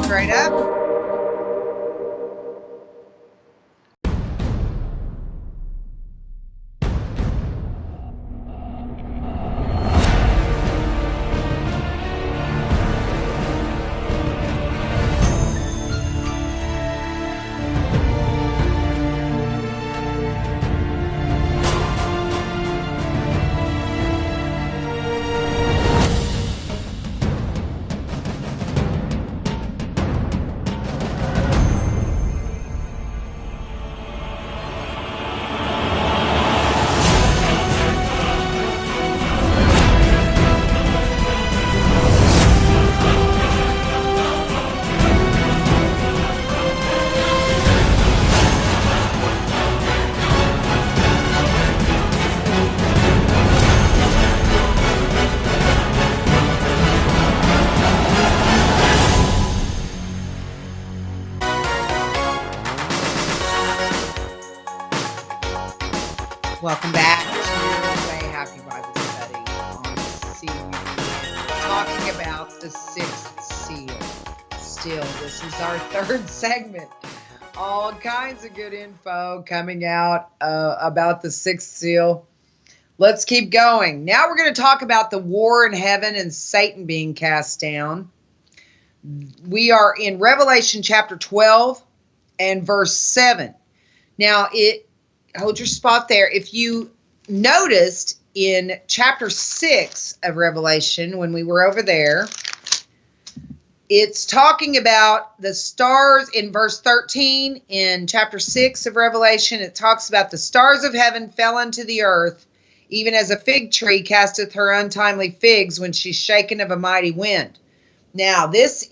Straight up. Welcome back to a Happy Bible Study on CU, talking about the sixth seal. Still, this is our third segment. All kinds of good info coming out about the sixth seal. Let's keep going. Now we're going to talk about the war in heaven and Satan being cast down. We are in Revelation chapter 12 and verse 7. Now, hold your spot there. If you noticed in chapter 6 of Revelation, when we were over there, it's talking about the stars in verse 13 in chapter 6 of Revelation. It talks about the stars of heaven fell unto the earth, even as a fig tree casteth her untimely figs when she's shaken of a mighty wind. Now, this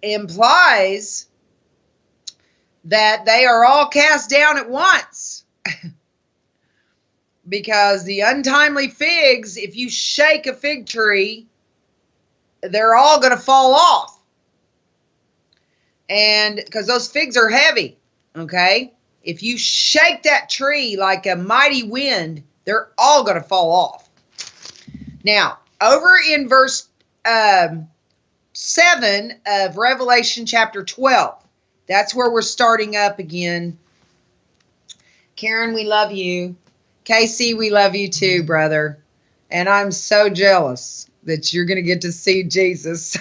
implies that they are all cast down at once. Because the untimely figs, if you shake a fig tree, they're all going to fall off. And because those figs are heavy, okay? If you shake that tree like a mighty wind, they're all going to fall off. Now, over in verse 7 of Revelation chapter 12, that's where we're starting up again. Karen, we love you. Casey, we love you too, brother. And I'm so jealous that you're going to get to see Jesus.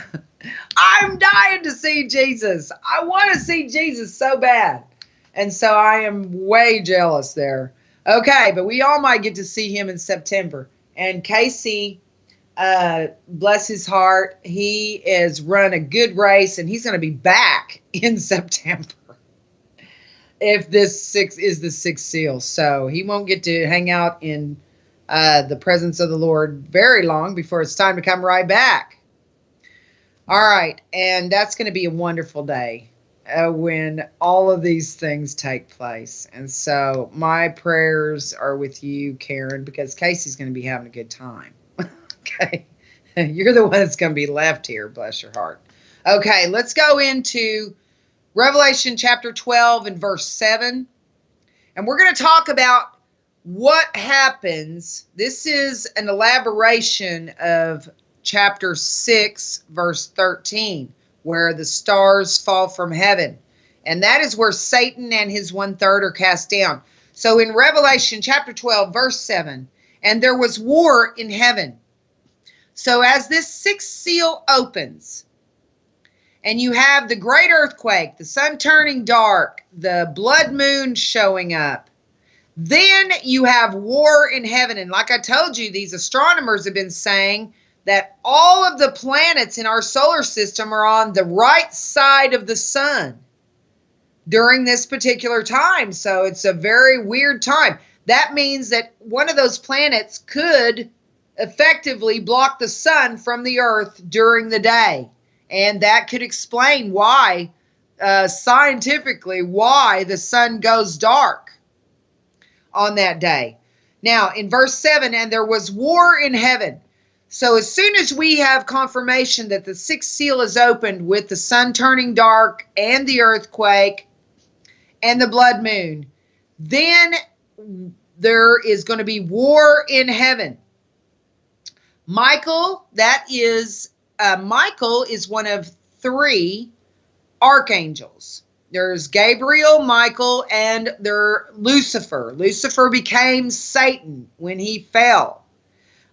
I'm dying to see Jesus. I want to see Jesus so bad. And so I am way jealous there. Okay, but we all might get to see him in September. And Casey, bless his heart, he has run a good race and he's going to be back in September if this is the sixth seal. So he won't get to hang out in the presence of the Lord very long before it's time to come right back. All right, and that's going to be a wonderful day when all of these things take place. And so my prayers are with you, Karen, because Casey's going to be having a good time. Okay, you're the one that's going to be left here, bless your heart. Okay, let's go into Revelation chapter 12 and verse 7. And we're going to talk about what happens. This is an elaboration of chapter 6, verse 13, where the stars fall from heaven. And that is where Satan and his 1/3 are cast down. So in Revelation chapter 12, verse 7, and there was war in heaven. So as this sixth seal opens, and you have the great earthquake, the sun turning dark, the blood moon showing up, then you have war in heaven. And like I told you, these astronomers have been saying that all of the planets in our solar system are on the right side of the sun during this particular time. So it's a very weird time. That means that one of those planets could effectively block the sun from the earth during the day. And that could explain why, scientifically, why the sun goes dark on that day. Now, in verse 7, and there was war in heaven. So as soon as we have confirmation that the sixth seal is opened with the sun turning dark and the earthquake and the blood moon, then there is going to be war in heaven. Michael is one of three archangels. There's Gabriel, Michael, and Lucifer. Lucifer became Satan when he fell.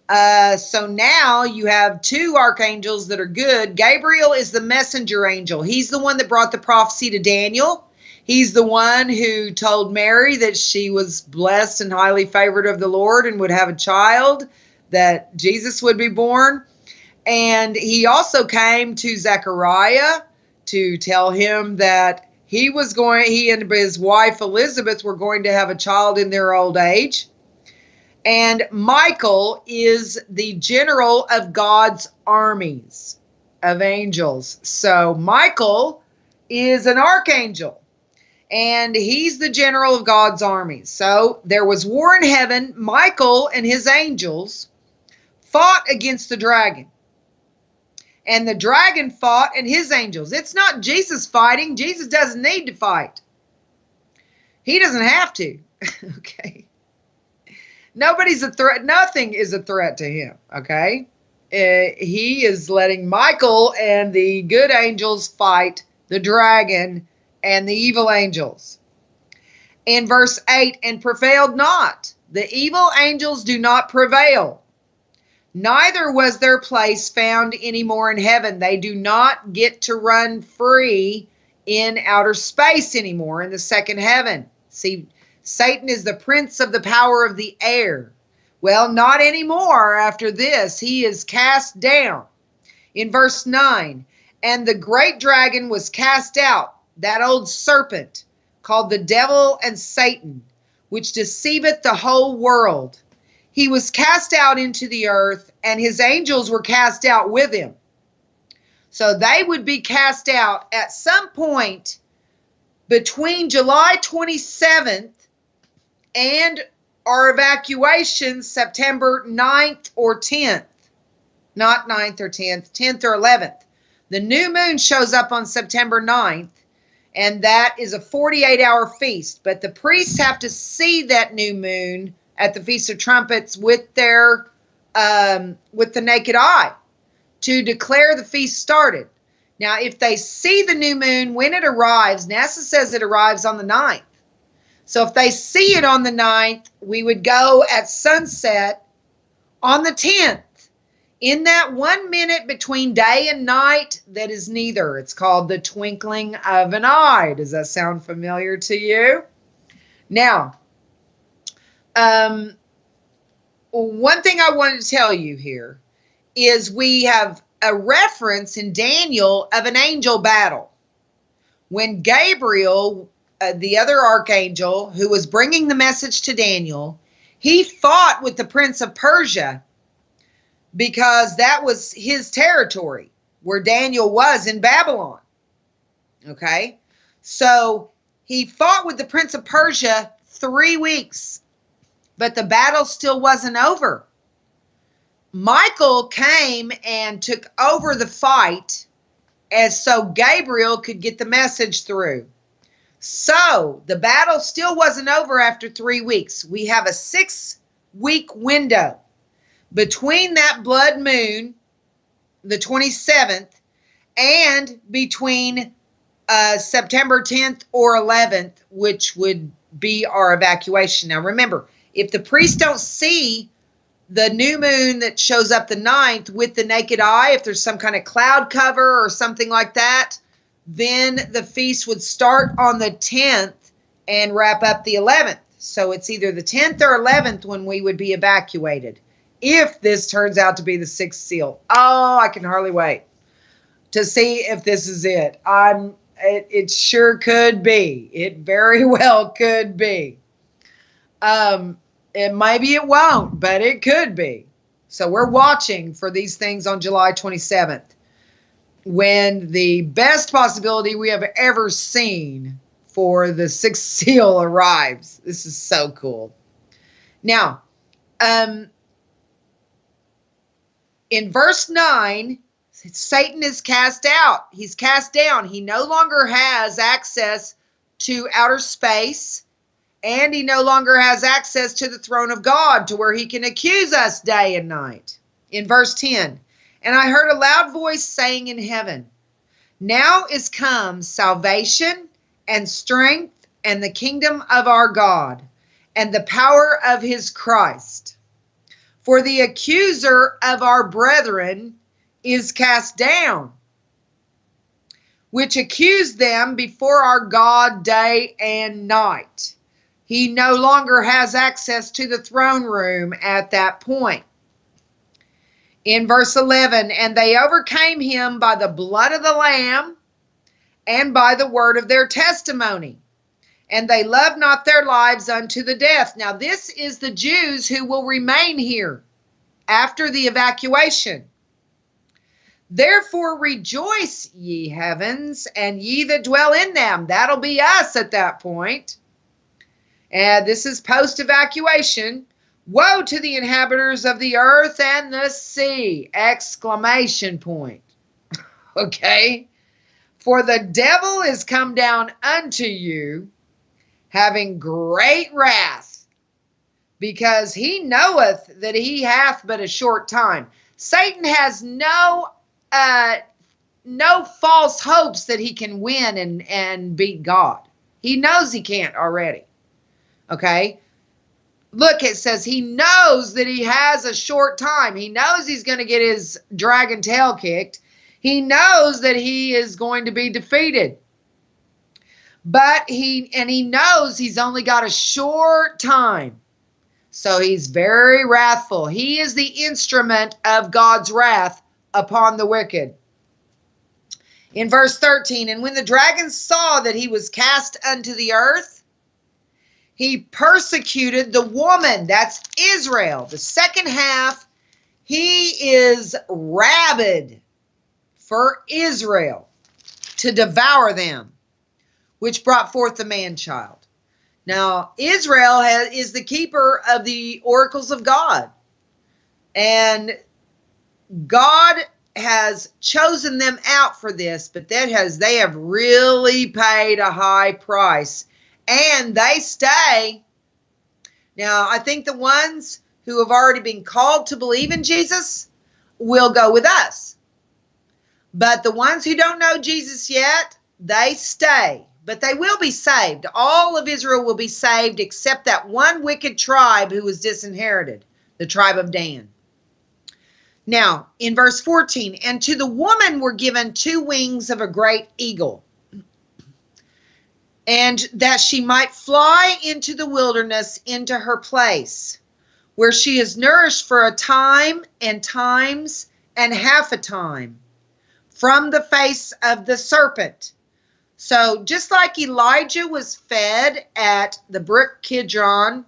So now you have two archangels that are good. Gabriel is the messenger angel. He's the one that brought the prophecy to Daniel. He's the one who told Mary that she was blessed and highly favored of the Lord and would have a child, that Jesus would be born. And he also came to Zechariah to tell him that he and his wife Elizabeth were going to have a child in their old age. And Michael is the general of God's armies of angels. So Michael is an archangel, and he's the general of God's armies. So there was war in heaven. Michael and his angels fought against the dragon. And the dragon fought and his angels. It's not Jesus fighting. Jesus doesn't need to fight. He doesn't have to. Okay. Nobody's a threat. Nothing is a threat to him. Okay. He is letting Michael and the good angels fight the dragon and the evil angels. In verse 8, and prevailed not. The evil angels do not prevail. Neither was their place found anymore in heaven. They do not get to run free in outer space anymore in the second heaven. See, Satan is the prince of the power of the air. Well, not anymore after this. He is cast down. In verse 9, and the great dragon was cast out, that old serpent, called the devil and Satan, which deceiveth the whole world. He was cast out into the earth, and his angels were cast out with him. So they would be cast out at some point between July 27th and our evacuation, September 9th or 10th. Not 9th or 10th, 10th or 11th. The new moon shows up on September 9th, and that is a 48-hour feast. But the priests have to see that new moon at the Feast of Trumpets with the naked eye to declare the feast started. Now, if they see the new moon when it arrives, NASA says it arrives on the 9th. So if they see it on the 9th, we would go at sunset on the 10th. In that 1 minute between day and night, that is neither. It's called the twinkling of an eye. Does that sound familiar to you? Now, one thing I wanted to tell you here is we have a reference in Daniel of an angel battle. When Gabriel, the other archangel who was bringing the message to Daniel, he fought with the prince of Persia because that was his territory where Daniel was in Babylon. Okay? So he fought with the prince of Persia 3 weeks, but the battle still wasn't over. Michael came and took over the fight so Gabriel could get the message through. So the battle still wasn't over after 3 weeks. We have a 6-week window between that blood moon, the 27th, and between September 10th or 11th, which would be our evacuation. Now remember, if the priests don't see the new moon that shows up the 9th with the naked eye, if there's some kind of cloud cover or something like that, then the feast would start on the 10th and wrap up the 11th. So it's either the 10th or 11th when we would be evacuated, if this turns out to be the 6th seal. Oh, I can hardly wait to see if this is it. It sure could be. It very well could be. Maybe it won't, but it could be. So we're watching for these things on July 27th, when the best possibility we have ever seen for the 6th seal arrives. This is so cool. Now, in verse 9, Satan is cast out. He's cast down. He no longer has access to outer space And he no longer has access to the throne of God to where he can accuse us day and night. In verse 10, and I heard a loud voice saying in heaven, now is come salvation and strength and the kingdom of our God and the power of his Christ. For the accuser of our brethren is cast down, which accused them before our God day and night. He no longer has access to the throne room at that point. In verse 11, and they overcame him by the blood of the Lamb and by the word of their testimony. And they loved not their lives unto the death. Now this is the Jews who will remain here after the evacuation. Therefore rejoice, ye heavens, and ye that dwell in them. That'll be us at that point. And this is post-evacuation. Woe to the inhabitants of the earth and the sea! Exclamation point. Okay? For the devil is come down unto you, having great wrath, because he knoweth that he hath but a short time. Satan has no false hopes that he can win and beat God. He knows he can't already. Okay? Look, it says he knows that he has a short time. He knows he's going to get his dragon tail kicked. He knows that he is going to be defeated. But he knows he's only got a short time. So he's very wrathful. He is the instrument of God's wrath upon the wicked. In verse 13, and when the dragon saw that he was cast unto the earth, he persecuted the woman. That's Israel. The second half, he is rabid for Israel to devour them, which brought forth the man-child. Now, Israel is the keeper of the oracles of God. And God has chosen them out for this, but they have really paid a high price. And they stay. Now, I think the ones who have already been called to believe in Jesus will go with us. But the ones who don't know Jesus yet, they stay. But they will be saved. All of Israel will be saved except that one wicked tribe who was disinherited, the tribe of Dan. Now, in verse 14, and to the woman were given 2 wings of a great eagle, and that she might fly into the wilderness, into her place, where she is nourished for a time and times and half a time from the face of the serpent. So just like Elijah was fed at the brook Kidron,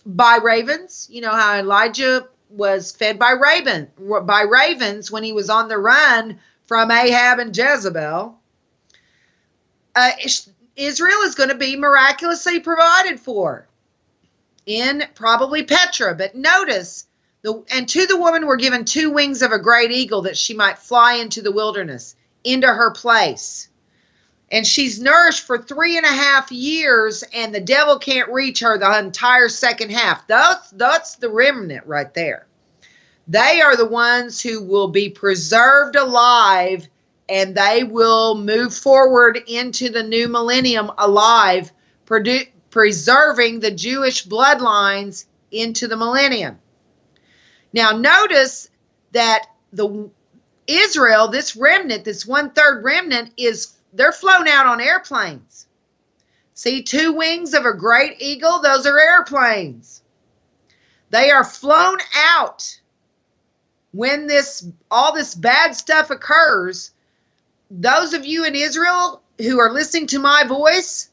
by ravens. You know how Elijah was fed by ravens when he was on the run from Ahab and Jezebel. Israel is going to be miraculously provided for in probably Petra. But notice, and to the woman were given 2 wings of a great eagle, that she might fly into the wilderness, into her place. And she's nourished for 3.5 years, and the devil can't reach her the entire second half. That's the remnant right there. They are the ones who will be preserved alive, and they will move forward into the new millennium alive, preserving the Jewish bloodlines into the millennium. Now notice that Israel, this remnant, this 1/3 remnant, they're flown out on airplanes. See, 2 wings of a great eagle, those are airplanes. They are flown out. When all this bad stuff occurs, those of you in Israel who are listening to my voice,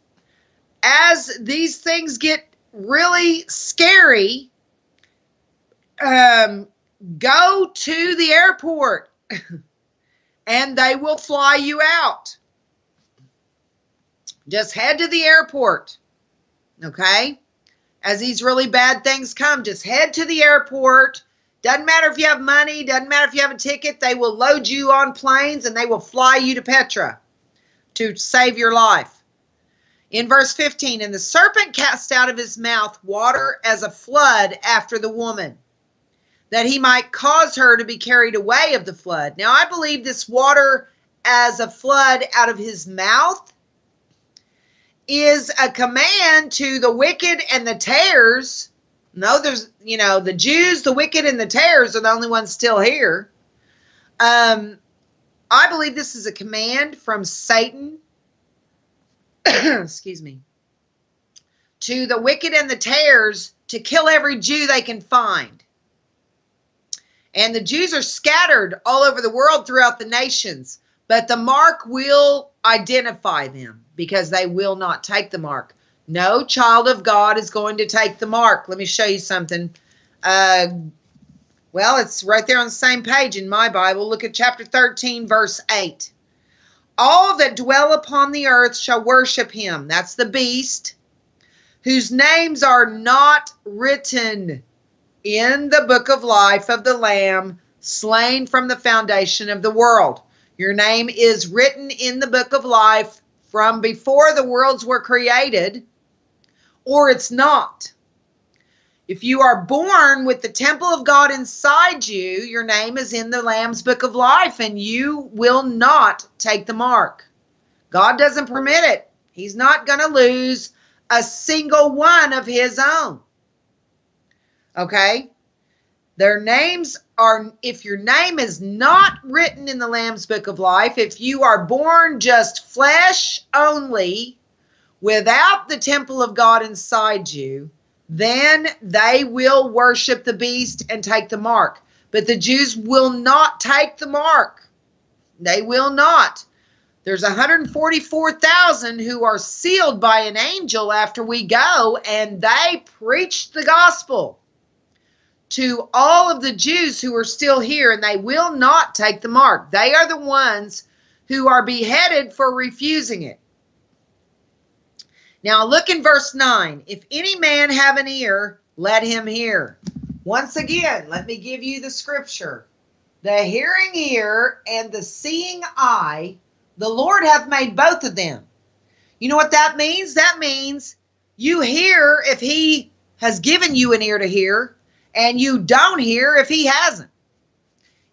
as these things get really scary, go to the airport and they will fly you out. Just head to the airport, okay? As these really bad things come, just head to the airport. Doesn't matter if you have money, doesn't matter if you have a ticket, they will load you on planes and they will fly you to Petra. to save your life. In verse 15, and the serpent cast out of his mouth water as a flood after the woman, that he might cause her to be carried away of the flood. Now, I believe this water as a flood out of his mouth is a command to the wicked and the tares. No, there's, the Jews, the wicked, and the tares are the only ones still here. I believe this is a command from Satan, excuse me, to the wicked and the tares to kill every Jew they can find. And the Jews are scattered all over the world throughout the nations, but the mark will identify them because they will not take the mark. No child of God is going to take the mark. Let me show you something. Well, it's right there on the same page in my Bible. Look at chapter 13, verse 8. All that dwell upon the earth shall worship him. That's the beast, whose names are not written in the book of life of the Lamb, slain from the foundation of the world. Your name is written in the book of life from before the worlds were created, or it's not. If you are born with the temple of God inside you, your name is in the Lamb's book of life, and you will not take the mark. God doesn't permit it. He's not going to lose a single one of his own. Okay? Their names are, if your name is not written in the Lamb's book of life, if you are born just flesh only, without the temple of God inside you, then they will worship the beast and take the mark. But the Jews will not take the mark. They will not. There's 144,000 who are sealed by an angel after we go, and they preach the gospel to all of the Jews who are still here, and they will not take the mark. They are the ones who are beheaded for refusing it. Now look in verse 9. If any man have an ear, let him hear. Once again, let me give you the scripture. The hearing ear and the seeing eye, the Lord hath made both of them. You know what that means? That means you hear if he has given you an ear to hear, and you don't hear if he hasn't.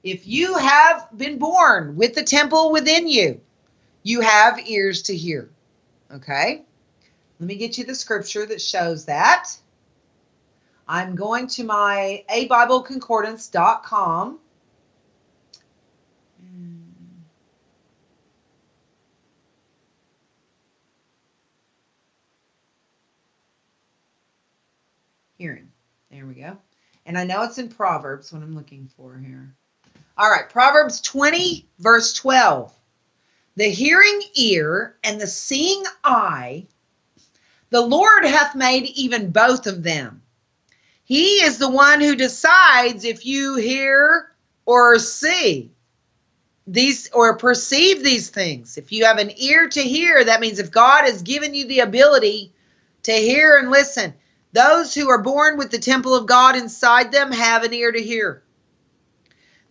If you have been born with the temple within you, you have ears to hear. Okay? Let me get you the scripture that shows that. I'm going to my abibleconcordance.com. Hearing. There we go. And I know it's in Proverbs, what I'm looking for here. All right, Proverbs 20, verse 12. The hearing ear and the seeing eye, the Lord hath made even both of them. He is the one who decides if you hear or see these or perceive these things. If you have an ear to hear, that means if God has given you the ability to hear and listen. Those who are born with the temple of God inside them have an ear to hear.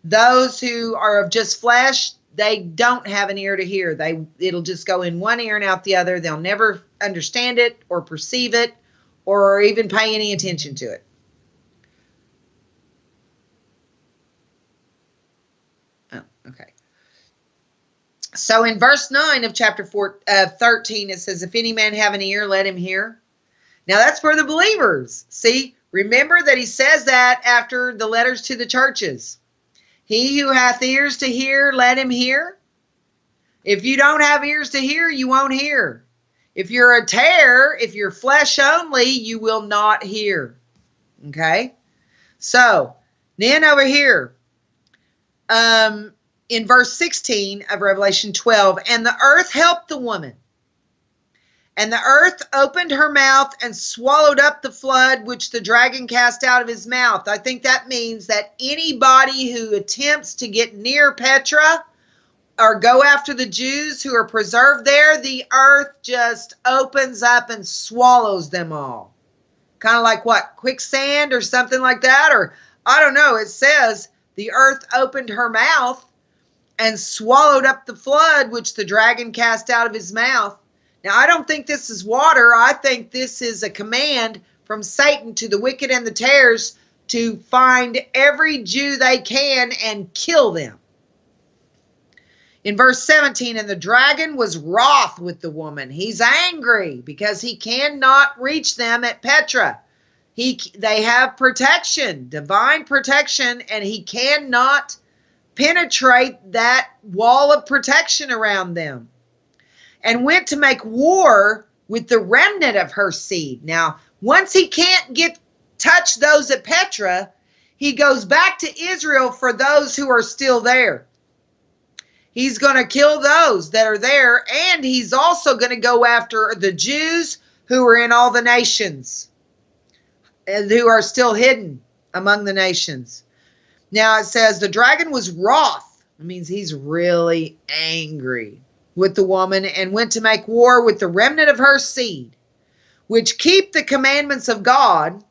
Those who are of just flesh, they don't have an ear to hear. It'll just go in one ear and out the other. They'll never understand it or perceive it or even pay any attention to it. Oh, okay. So in verse 9 of chapter 13, it says, if any man have an ear, let him hear. Now that's for the believers. See, remember that he says that after the letters to the churches. He who hath ears to hear, let him hear. If you don't have ears to hear, you won't hear. If you're a tare, if you're flesh only, you will not hear. Okay? So, then over here, in verse 16 of Revelation 12, and the earth helped the woman. And the earth opened her mouth and swallowed up the flood which the dragon cast out of his mouth. I think that means that anybody who attempts to get near Petra or go after the Jews who are preserved there, the earth just opens up and swallows them all. Kind of like what? Quicksand or something like that? Or I don't know. It says the earth opened her mouth and swallowed up the flood which the dragon cast out of his mouth. Now, I don't think this is water. I think this is a command from Satan to the wicked and the tares to find every Jew they can and kill them. In verse 17, and the dragon was wroth with the woman. He's angry because he cannot reach them at Petra. They have protection, divine protection, and he cannot penetrate that wall of protection around them. And went to make war with the remnant of her seed. Now, once he can't touch those at Petra, he goes back to Israel for those who are still there. He's going to kill those that are there, and he's also going to go after the Jews who are in all the nations and who are still hidden among the nations. Now it says the dragon was wroth. It means he's really angry with the woman and went to make war with the remnant of her seed, which keep the commandments of God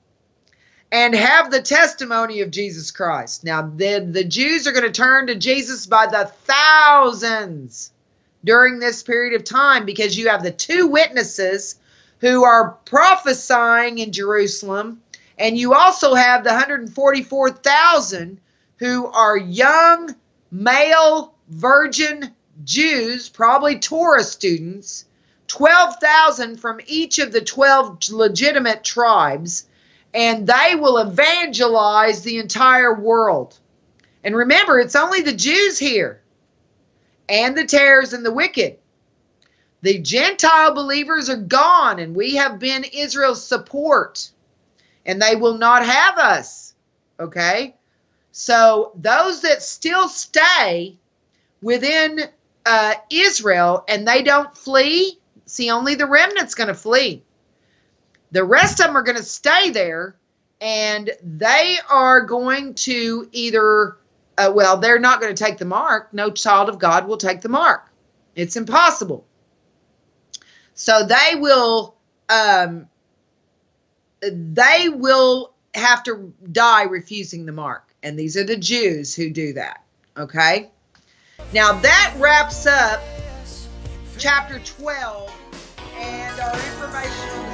and have the testimony of Jesus Christ. Now, the Jews are going to turn to Jesus by the thousands during this period of time, because you have the two witnesses who are prophesying in Jerusalem, and you also have the 144,000 who are young, male, virgin Jews, probably Torah students, 12,000 from each of the 12 legitimate tribes, and they will evangelize the entire world. And remember, it's only the Jews here, and the tares and the wicked. The Gentile believers are gone, and we have been Israel's support, and they will not have us, okay? So those that still stay within Israel and they don't flee, see, only the remnant's going to flee. The rest of them are going to stay there, and they are going to either, they're not going to take the mark. No child of God will take the mark. It's impossible. So they will have to die refusing the mark. And these are the Jews who do that. Okay? Now that wraps up chapter 12 and our information on